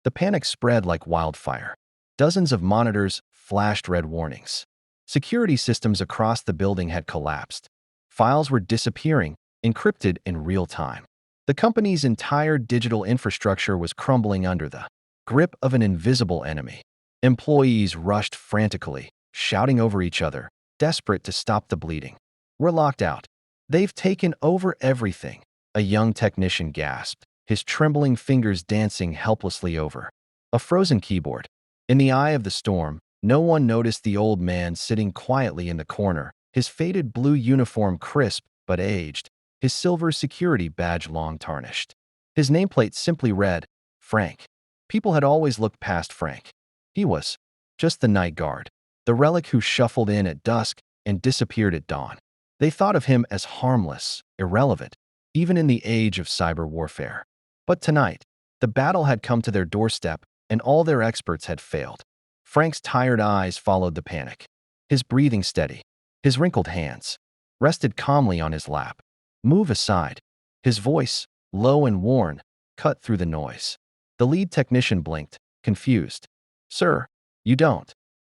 The panic spread like wildfire. Dozens of monitors flashed red warnings. Security systems across the building had collapsed. Files were disappearing, encrypted in real time. The company's entire digital infrastructure was crumbling under the grip of an invisible enemy. Employees rushed frantically, shouting over each other, desperate to stop the bleeding. "We're locked out. They've taken over everything," a young technician gasped, his trembling fingers dancing helplessly over a frozen keyboard. In the eye of the storm, no one noticed the old man sitting quietly in the corner, his faded blue uniform crisp but aged, his silver security badge long tarnished. His nameplate simply read, Frank. People had always looked past Frank. He was just the night guard, the relic who shuffled in at dusk and disappeared at dawn. They thought of him as harmless, irrelevant, even in the age of cyber warfare. But tonight, the battle had come to their doorstep, and all their experts had failed. Frank's tired eyes followed the panic. His breathing steady, his wrinkled hands rested calmly on his lap. "Move aside." His voice, low and worn, cut through the noise. The lead technician blinked, confused. "Sir, you don't.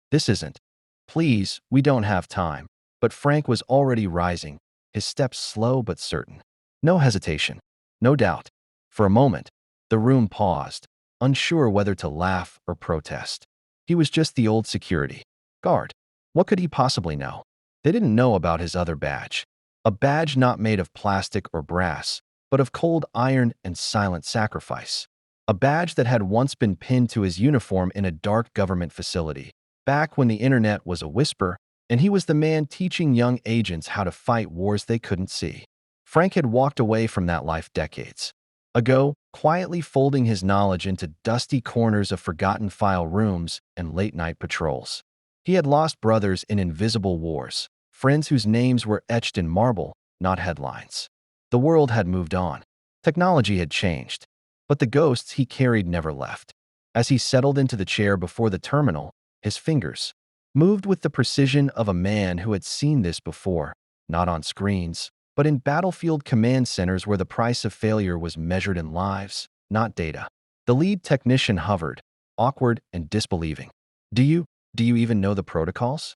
This isn't. Please, we don't have time." But Frank was already rising, his steps slow but certain. No hesitation, no doubt. For a moment, the room paused, unsure whether to laugh or protest. He was just the old security guard. What could he possibly know? They didn't know about his other badge. A badge not made of plastic or brass, but of cold iron and silent sacrifice. A badge that had once been pinned to his uniform in a dark government facility, back when the internet was a whisper, and he was the man teaching young agents how to fight wars they couldn't see. Frank had walked away from that life decades ago, quietly folding his knowledge into dusty corners of forgotten file rooms and late-night patrols. He had lost brothers in invisible wars, friends whose names were etched in marble, not headlines. The world had moved on. Technology had changed. But the ghosts he carried never left. As he settled into the chair before the terminal, his fingers moved with the precision of a man who had seen this before, not on screens, but in battlefield command centers where the price of failure was measured in lives, not data. The lead technician hovered, awkward and disbelieving. Do you even know the protocols?"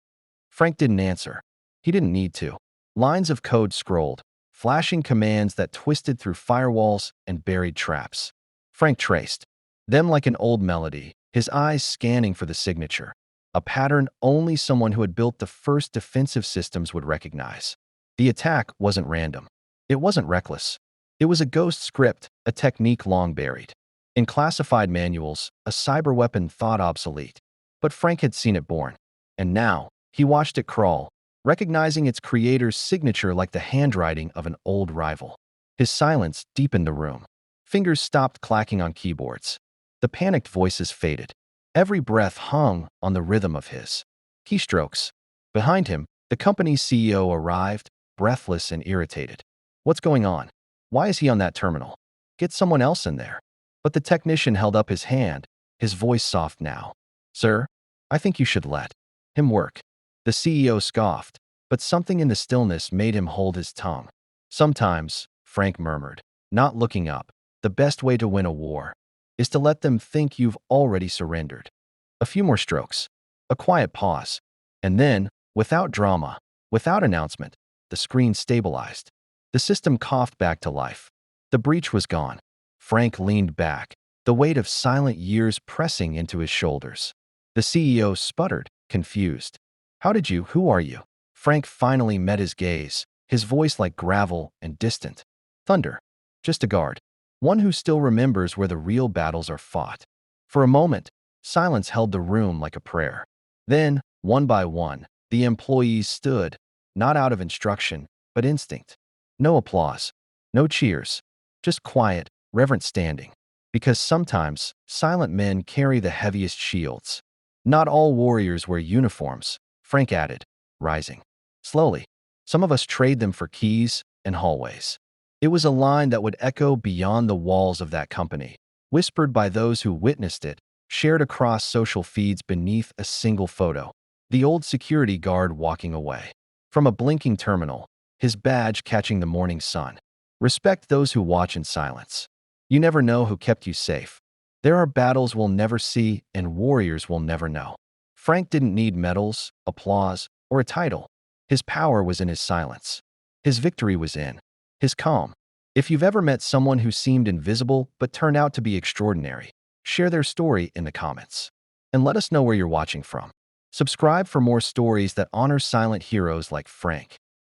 Frank didn't answer. He didn't need to. Lines of code scrolled, flashing commands that twisted through firewalls and buried traps. Frank traced them like an old melody, his eyes scanning for the signature, a pattern only someone who had built the first defensive systems would recognize. The attack wasn't random. It wasn't reckless. It was a ghost script, a technique long buried in classified manuals, a cyber weapon thought obsolete. But Frank had seen it born, and now he watched it crawl, recognizing its creator's signature like the handwriting of an old rival. His silence deepened the room. Fingers stopped clacking on keyboards. The panicked voices faded. Every breath hung on the rhythm of his keystrokes. Behind him, the company's CEO arrived, breathless and irritated. "What's going on? Why is he on that terminal? Get someone else in there." But the technician held up his hand, his voice soft now. "Sir, I think you should let him work." The CEO scoffed, but something in the stillness made him hold his tongue. "Sometimes," Frank murmured, not looking up, "the best way to win a war is to let them think you've already surrendered." A few more strokes, a quiet pause, and then, without drama, without announcement, the screen stabilized. The system coughed back to life. The breach was gone. Frank leaned back, the weight of silent years pressing into his shoulders. The CEO sputtered, confused. Who are you?" Frank finally met his gaze, his voice like gravel and distant. "Thunder. Just a guard. One who still remembers where the real battles are fought." For a moment, silence held the room like a prayer. Then, one by one, the employees stood, not out of instruction, but instinct. No applause, no cheers, just quiet, reverent standing. Because sometimes, silent men carry the heaviest shields. "Not all warriors wear uniforms," Frank added, rising. Slowly, "some of us trade them for keys and hallways." It was a line that would echo beyond the walls of that company, whispered by those who witnessed it, shared across social feeds beneath a single photo. The old security guard walking away. From a blinking terminal, his badge catching the morning sun. Respect those who watch in silence. You never know who kept you safe. There are battles we'll never see and warriors we'll never know. Frank didn't need medals, applause, or a title. His power was in his silence. His victory was in his calm. If you've ever met someone who seemed invisible but turned out to be extraordinary, share their story in the comments. And let us know where you're watching from. Subscribe for more stories that honor silent heroes like Frank.